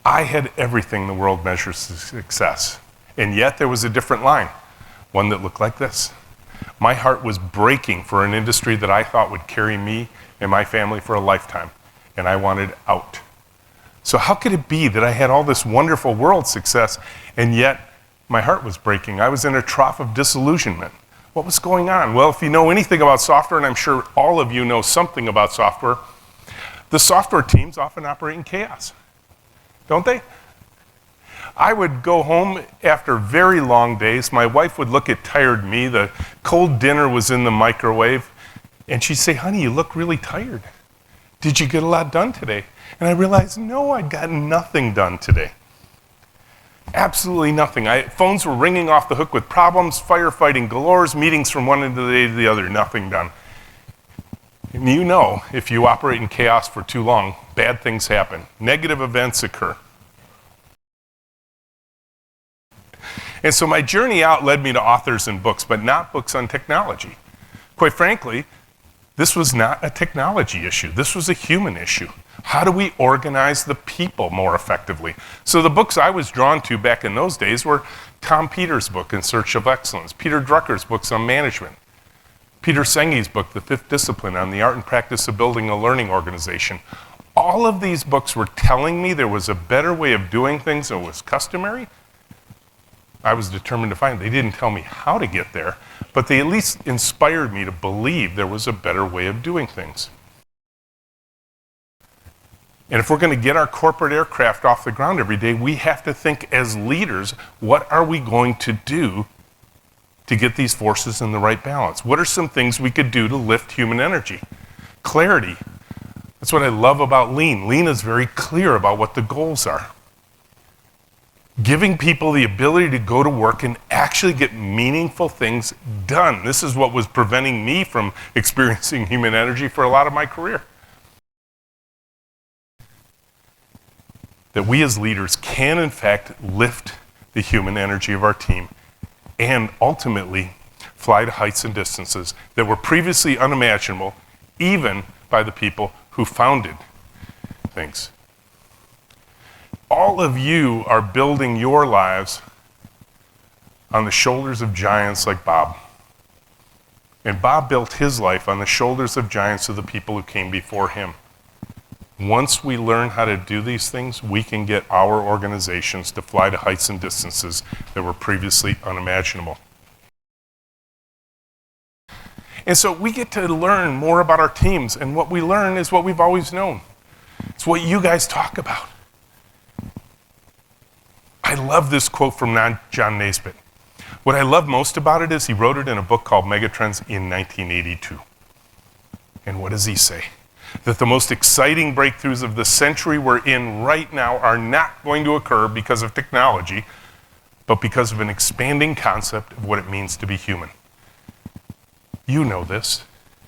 I had everything the world measures success, and yet there was a different line, one that looked like this. My heart was breaking for an industry that I thought would carry me and my family for a lifetime, and I wanted out. So how could it be that I had all this wonderful world success, and yet my heart was breaking? I was in a trough of disillusionment. What was going on? Well, if you know anything about software, and I'm sure all of you know something about software, the software teams often operate in chaos, don't they? I would go home after very long days. My wife would look at tired me. The cold dinner was in the microwave, and she'd say, "Honey, you look really tired. Did you get a lot done today?" And I realized, no, I'd gotten nothing done today. Absolutely nothing. Phones were ringing off the hook with problems, firefighting galores, meetings from one end of the day to the other, nothing done. And you know, if you operate in chaos for too long, bad things happen. Negative events occur. And so my journey out led me to authors and books, but not books on technology. Quite frankly, this was not a technology issue. This was a human issue. How do we organize the people more effectively? So the books I was drawn to back in those days were Tom Peters' book, In Search of Excellence, Peter Drucker's books on management, Peter Senge's book, The Fifth Discipline, on the art and practice of building a learning organization. All of these books were telling me there was a better way of doing things than was customary. I was determined to find it. They didn't tell me how to get there, but they at least inspired me to believe there was a better way of doing things. And if we're going to get our corporate aircraft off the ground every day, we have to think as leaders, what are we going to do to get these forces in the right balance? What are some things we could do to lift human energy? Clarity. That's what I love about Lean. Lean is very clear about what the goals are. Giving people the ability to go to work and actually get meaningful things done. This is what was preventing me from experiencing human energy for a lot of my career. That we as leaders can, in fact, lift the human energy of our team and ultimately fly to heights and distances that were previously unimaginable, even by the people who founded things. All of you are building your lives on the shoulders of giants like Bob. And Bob built his life on the shoulders of giants of the people who came before him. Once we learn how to do these things, we can get our organizations to fly to heights and distances that were previously unimaginable. And so we get to learn more about our teams, and what we learn is what we've always known. It's what you guys talk about. I love this quote from John Naisbitt. What I love most about it is he wrote it in a book called Megatrends in 1982. And what does he say? That the most exciting breakthroughs of the century we're in right now are not going to occur because of technology, but because of an expanding concept of what it means to be human. You know this.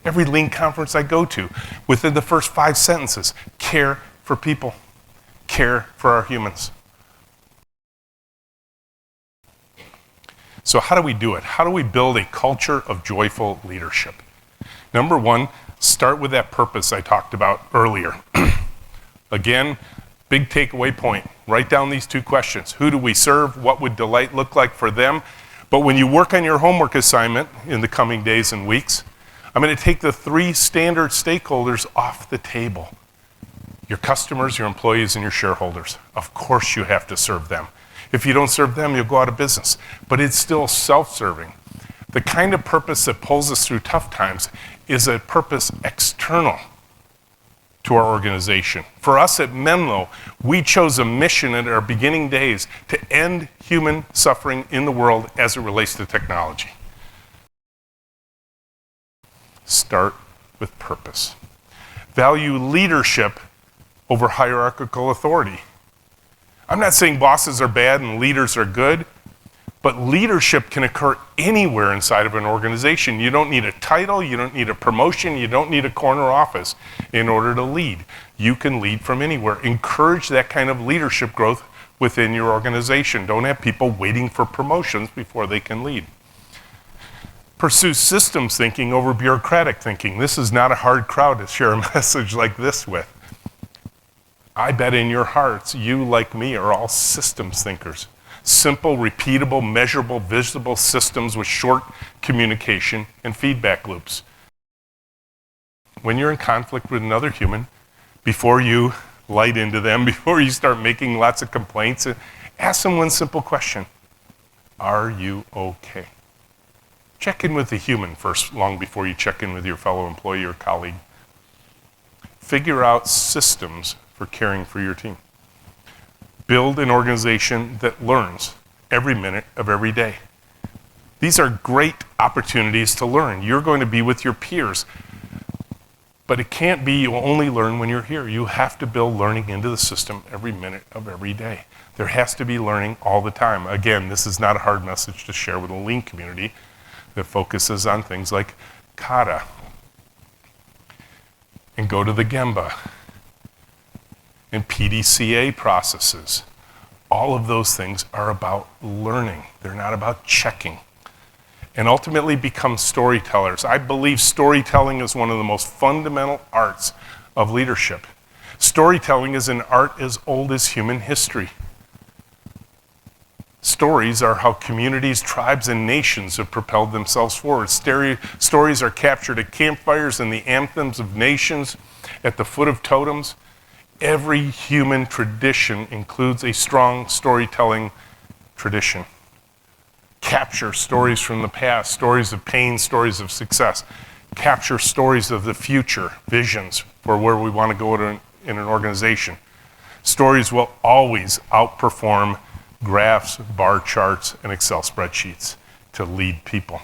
Every Lean conference I go to, within the first 5 sentences, care for people, care for our humans. So how do we do it? How do we build a culture of joyful leadership? Number one, start with that purpose I talked about earlier. Again, big takeaway point. Write down these 2 questions. Who do we serve? What would delight look like for them? But when you work on your homework assignment in the coming days and weeks, I'm going to take the 3 standard stakeholders off the table. Your customers, your employees, and your shareholders. Of course you have to serve them. If you don't serve them, you'll go out of business. But it's still self-serving. The kind of purpose that pulls us through tough times is a purpose external to our organization. For us at Menlo, we chose a mission in our beginning days to end human suffering in the world as it relates to technology. Start with purpose. Value leadership over hierarchical authority. I'm not saying bosses are bad and leaders are good, but leadership can occur anywhere inside of an organization. You don't need a title, you don't need a promotion, you don't need a corner office in order to lead. You can lead from anywhere. Encourage that kind of leadership growth within your organization. Don't have people waiting for promotions before they can lead. Pursue systems thinking over bureaucratic thinking. This is not a hard crowd to share a message like this with. I bet in your hearts, you, like me, are all systems thinkers. Simple, repeatable, measurable, visible systems with short communication and feedback loops. When you're in conflict with another human, before you light into them, before you start making lots of complaints, ask them one simple question. Are you okay? Check in with the human first, long before you check in with your fellow employee or colleague. Figure out systems for caring for your team. Build an organization that learns every minute of every day. These are great opportunities to learn. You're going to be with your peers. But it can't be you only learn when you're here. You have to build learning into the system every minute of every day. There has to be learning all the time. Again, this is not a hard message to share with a lean community that focuses on things like kata and go to the gemba and PDCA processes. All of those things are about learning. They're not about checking. And ultimately become storytellers. I believe storytelling is one of the most fundamental arts of leadership. Storytelling is an art as old as human history. Stories are how communities, tribes, and nations have propelled themselves forward. Stories are captured at campfires and the anthems of nations, at the foot of totems. Every human tradition includes a strong storytelling tradition. Capture stories from the past, stories of pain, stories of success. Capture stories of the future, visions for where we want to go in an organization. Stories will always outperform graphs, bar charts, and Excel spreadsheets to lead people.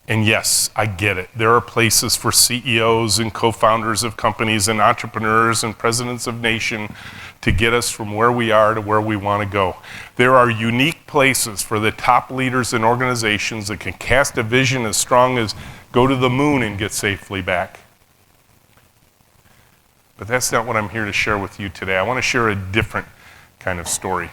And yes, I get it. There are places for CEOs and co-founders of companies and entrepreneurs and presidents of nations to get us from where we are to where we want to go. There are unique places for the top leaders in organizations that can cast a vision as strong as go to the moon and get safely back. But that's not what I'm here to share with you today. I want to share a different kind of story.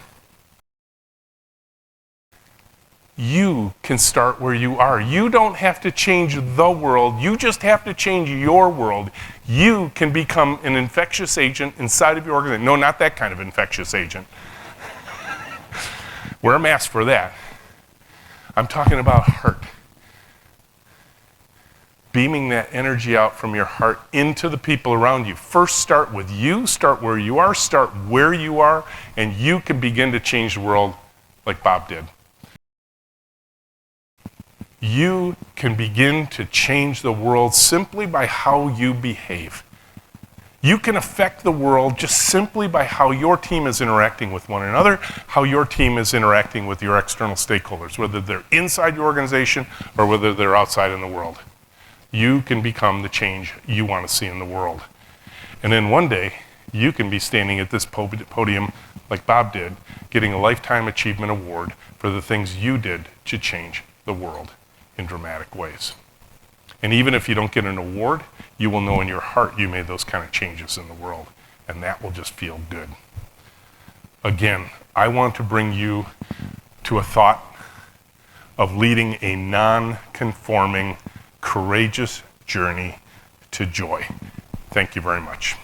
You can start where you are. You don't have to change the world. You just have to change your world. You can become an infectious agent inside of your organization. No, not that kind of infectious agent. Wear a mask for that. I'm talking about heart. Beaming that energy out from your heart into the people around you. First, start with you. Start where you are. Start where you are. And you can begin to change the world like Bob did. You can begin to change the world simply by how you behave. You can affect the world just simply by how your team is interacting with one another, how your team is interacting with your external stakeholders, whether they're inside your organization or whether they're outside in the world. You can become the change you want to see in the world. And then one day, you can be standing at this podium like Bob did, getting a Lifetime Achievement Award for the things you did to change the world in dramatic ways. And even if you don't get an award, you will know in your heart you made those kind of changes in the world, and that will just feel good. Again, I want to bring you to a thought of leading a non-conforming, courageous journey to joy. Thank you very much.